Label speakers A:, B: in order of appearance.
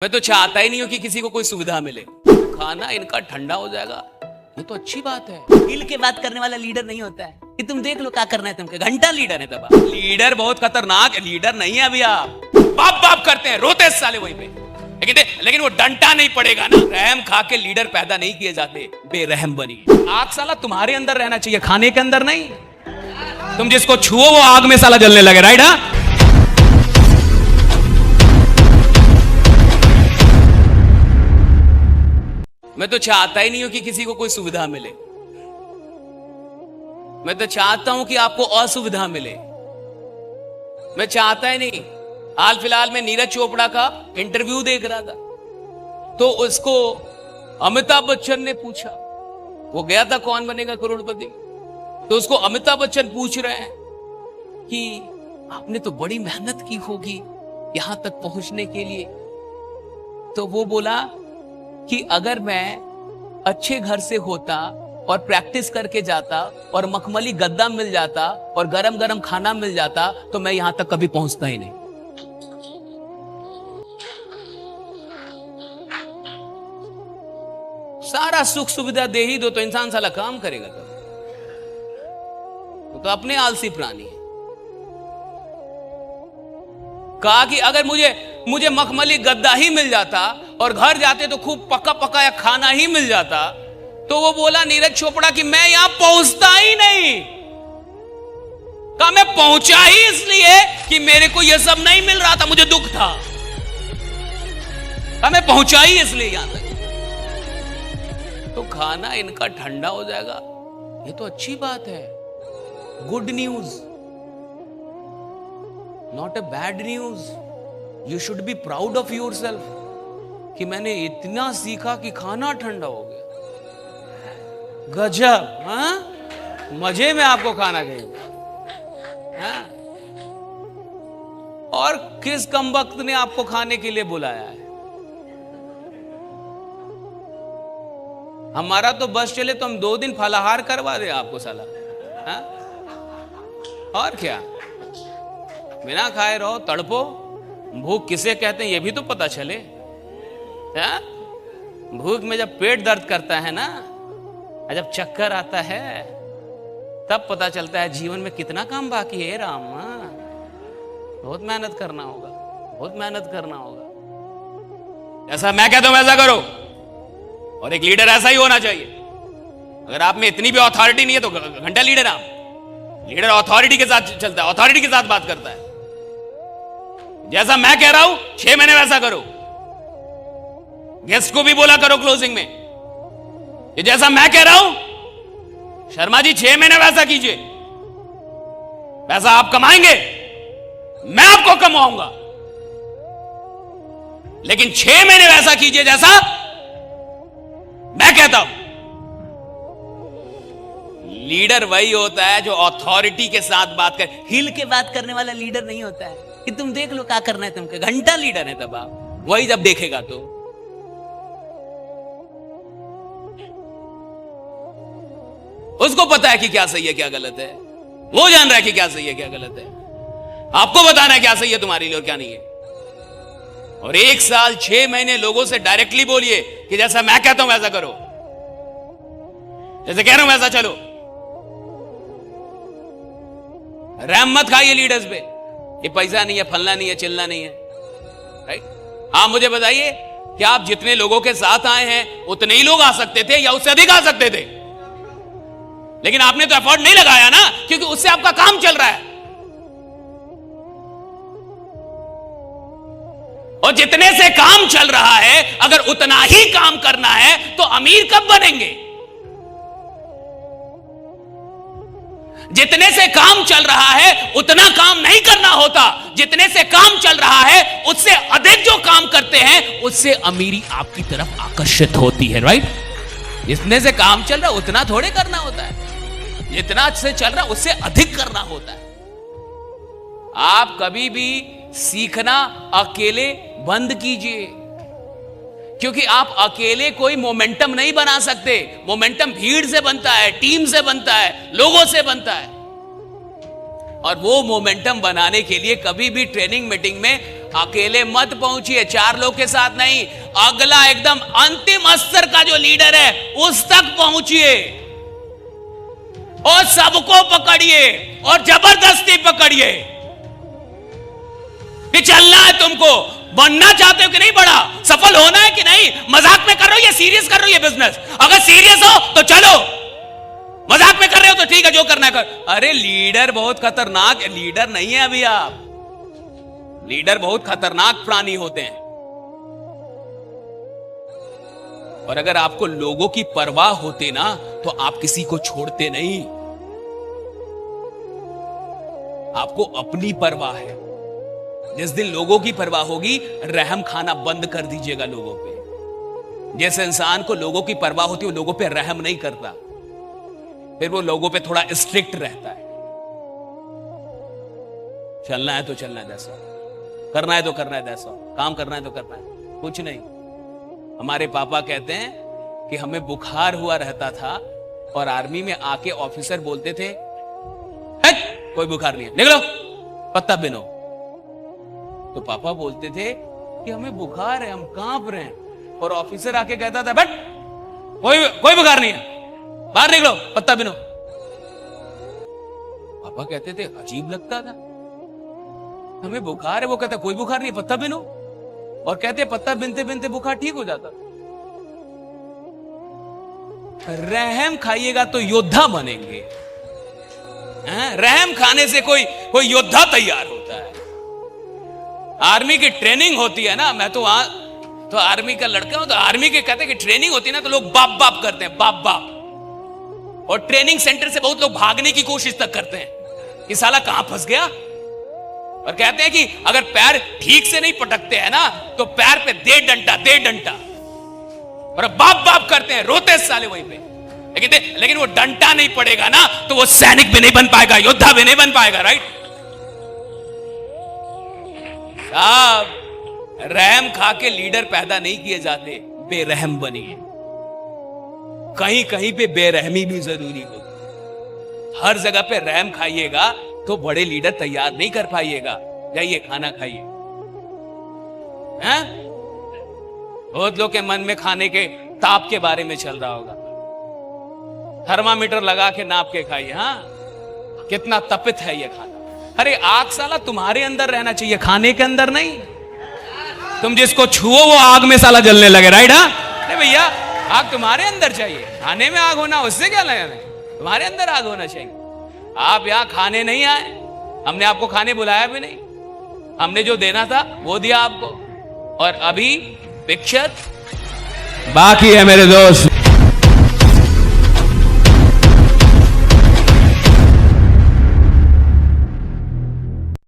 A: मैं तो चाहता ही नहीं हूं कि किसी को कोई सुविधा मिले। खाना इनका ठंडा हो जाएगा, ये तो अच्छी बात है।
B: दिल के बात करने वाला लीडर नहीं होता है कि तुम देख लो क्या करना है तुमके, घंटा लीडर है तब।
A: लीडर बहुत खतरनाक है, लीडर नहीं है अभी आप। बाप बाप करते हैं, रोते साले वहीं पे, लेकिन वो डंटा नहीं पड़ेगा ना। रहम खा के लीडर पैदा नहीं किए जाते, बेरहम बनी। आग साला तुम्हारे अंदर रहना चाहिए, खाने के अंदर नहीं। तुम जिसको छुओ वो आग में साला जलने लगे, राइट? हाँ, मैं तो चाहता ही नहीं हूं कि किसी को कोई सुविधा मिले। मैं तो चाहता हूं कि आपको असुविधा मिले। मैं चाहता ही नहीं। हाल फिलहाल में नीरज चोपड़ा का इंटरव्यू देख रहा था, तो उसको अमिताभ बच्चन ने पूछा, वो गया था कौन बनेगा करोड़पति, तो उसको अमिताभ बच्चन पूछ रहे हैं कि आपने तो बड़ी मेहनत की होगी यहां तक पहुंचने के लिए। तो वो बोला कि अगर मैं अच्छे घर से होता और प्रैक्टिस करके जाता और मखमली गद्दा मिल जाता और गरम गरम खाना मिल जाता तो मैं यहां तक कभी पहुंचता ही नहीं। सारा सुख सुविधा दे ही दो तो इंसान साला काम करेगा तब। तो अपने आलसी प्राणी है। कहा कि अगर मुझे मखमली गद्दा ही मिल जाता और घर जाते तो खूब पका पकाया खाना ही मिल जाता, तो वो बोला नीरज चोपड़ा कि मैं यहां पहुंचता ही नहीं। कहा मैं पहुंचा ही इसलिए कि मेरे को यह सब नहीं मिल रहा था, मुझे दुख था। कहा मैं पहुंचा ही इसलिए यहां तक। तो खाना इनका ठंडा हो जाएगा, ये तो अच्छी बात है। Good news, not a bad news. You should be proud of your self कि मैंने इतना सीखा कि खाना ठंडा हो गया। गजब, हाँ? मजे में आपको खाना खाएगा, हाँ? और किस कमबख्त ने आपको खाने के लिए बुलाया है? हमारा तो बस चले तो हम 2 दिन फलाहार करवा दे आपको साला, हाँ? और क्या, बिना खाए रहो, तड़पो। भूख किसे कहते हैं ये भी तो पता चले। हाँ? भूख में जब पेट दर्द करता है ना, जब चक्कर आता है, तब पता चलता है जीवन में कितना काम बाकी है। राम, बहुत मेहनत करना होगा, बहुत मेहनत करना होगा। ऐसा मैं कहता हूं वैसा करो, और एक लीडर ऐसा ही होना चाहिए। अगर आप में इतनी भी अथॉरिटी नहीं है तो घंटा लीडर आप। लीडर अथॉरिटी के साथ चलता है, अथॉरिटी के साथ बात करता है। जैसा मैं कह रहा हूं 6 महीने वैसा करो। गेस्ट को भी बोला करो क्लोजिंग में, ये जैसा मैं कह रहा हूं शर्मा जी 6 महीने वैसा कीजिए। पैसा आप कमाएंगे, मैं आपको कमाऊंगा, लेकिन 6 महीने वैसा कीजिए जैसा मैं कहता हूं। लीडर वही होता है जो अथॉरिटी के साथ बात कर।
B: हिल के बात करने वाला लीडर नहीं होता है कि तुम देख लो क्या करना है तुमके, घंटा लीडर है तब आप।
A: वही जब देखेगा तो उसको पता है कि क्या सही है क्या गलत है। वो जान रहा है कि क्या सही है क्या गलत है। आपको बताना है क्या सही है तुम्हारे लिए और क्या नहीं है। और 1 साल 6 महीने लोगों से डायरेक्टली बोलिए कि जैसा मैं कहता हूं वैसा करो, जैसे कह रहा हूं वैसा चलो। रहम मत खाइए लीडर्स पे, ये पैसा नहीं है, फलना नहीं है, चिलना नहीं है, राइट? आप मुझे बताइए कि आप जितने लोगों के साथ आए हैं उतने ही लोग आ सकते थे या उससे अधिक आ सकते थे, लेकिन आपने तो एफर्ट नहीं लगाया ना, क्योंकि उससे आपका काम चल रहा है। और जितने से काम चल रहा है, अगर उतना ही काम करना है तो अमीर कब बनेंगे? जितने से काम चल रहा है उतना काम नहीं करना होता। जितने से काम चल रहा है उससे अधिक जो काम करते हैं उससे अमीरी आपकी तरफ आकर्षित होती है, राइट? जितने से काम चल रहा है उतना थोड़े करना होता है, जितना से चल रहा है उससे अधिक करना होता है। आप कभी भी सीखना अकेले बंद कीजिए, क्योंकि आप अकेले कोई मोमेंटम नहीं बना सकते। मोमेंटम भीड़ से बनता है, टीम से बनता है, लोगों से बनता है। और वो मोमेंटम बनाने के लिए कभी भी ट्रेनिंग मीटिंग में अकेले मत पहुंचिए, 4 लोग के साथ नहीं, अगला एकदम अंतिम स्तर का जो लीडर है उस तक पहुंचिए और सबको पकड़िए और जबरदस्ती पकड़िए कि चलना है तुमको। बनना चाहते हो कि नहीं, बड़ा सफल होना है कि नहीं, मजाक में कर रहे हो या सीरियस कर रहे हो ये बिजनेस? अगर सीरियस हो तो चलो, मजाक में कर रहे हो तो ठीक है, जो करना है कर। अरे लीडर बहुत खतरनाक है, लीडर नहीं है अभी आप, लीडर बहुत खतरनाक प्राणी होते हैं। और अगर आपको लोगों की परवाह होती ना तो आप किसी को छोड़ते नहीं। आपको अपनी परवाह है। जिस दिन लोगों की परवाह होगी, रहम खाना बंद कर दीजिएगा लोगों पे। जिस इंसान को लोगों की परवाह होती है वो लोगों पे रहम नहीं करता, फिर वो लोगों पे थोड़ा स्ट्रिक्ट रहता है। चलना है तो चलना है दैट्स ऑल, करना है तो करना है दैट्स ऑल, काम करना है तो करना है, कुछ नहीं। हमारे पापा कहते हैं कि हमें बुखार हुआ रहता था और आर्मी में आके ऑफिसर बोलते थे कोई बुखार नहीं है, निकलो पत्ता बिनो। तो पापा बोलते थे कि हमें बुखार है, हम कांप रहे हैं, और ऑफिसर आके कहता था बट कोई बुखार नहीं है, बाहर निकलो पत्ता बिनो। पापा कहते थे अजीब लगता था, हमें बुखार है, वो कहता कोई बुखार नहीं, पत्ता बिनो, और कहते पत्ता बिनते बिनते बुखार ठीक हो जाता। रहम खाइएगा तो योद्धा बनेंगे। रहम खाने से कोई योद्धा तैयार होता है। आर्मी की ट्रेनिंग होती है ना, मैं तो वहां तो आर्मी का लड़का हूं, तो आर्मी के कहते हैं कि ट्रेनिंग होती है ना तो लोग बाप बाप करते हैं, बाप बाप। और ट्रेनिंग सेंटर से बहुत लोग भागने की कोशिश तक करते हैं कि साला कहां फंस गया। और कहते हैं कि अगर पैर ठीक से नहीं पटकते हैं ना तो पैर पे दे डंटा, और बाप बाप करते हैं, रोते साले वहीं पे। लेकिन वो डंटा नहीं पड़ेगा ना तो वो सैनिक भी नहीं बन पाएगा, योद्धा भी नहीं बन पाएगा, राइट साहब। रहम खा के लीडर पैदा नहीं किए जाते, बेरहम बनिए। कहीं कहीं पे बेरहमी भी जरूरी होती। हर जगह पे रहम खाइएगा तो बड़े लीडर तैयार नहीं कर पाइएगा। जाइए खाना खाइए। बहुत लोग के मन में खाने के ताप के बारे में चल रहा होगा, थर्मामीटर लगा के नाप के खाइए। हाँ, कितना तपित है ये खाना। अरे आग साला तुम्हारे अंदर रहना चाहिए, खाने के अंदर नहीं। तुम जिसको छुओ वो आग में साला जलने लगे, राइट? हाँ, अरे भैया आग तुम्हारे अंदर चाहिए, खाने में आग होना उससे क्या लगना है, तुम्हारे अंदर आग होना चाहिए। आप यहां खाने नहीं आए, हमने आपको खाने बुलाया भी नहीं, हमने जो देना था वो दिया आपको, और अभी पिक्चर बाकी है मेरे दोस्त।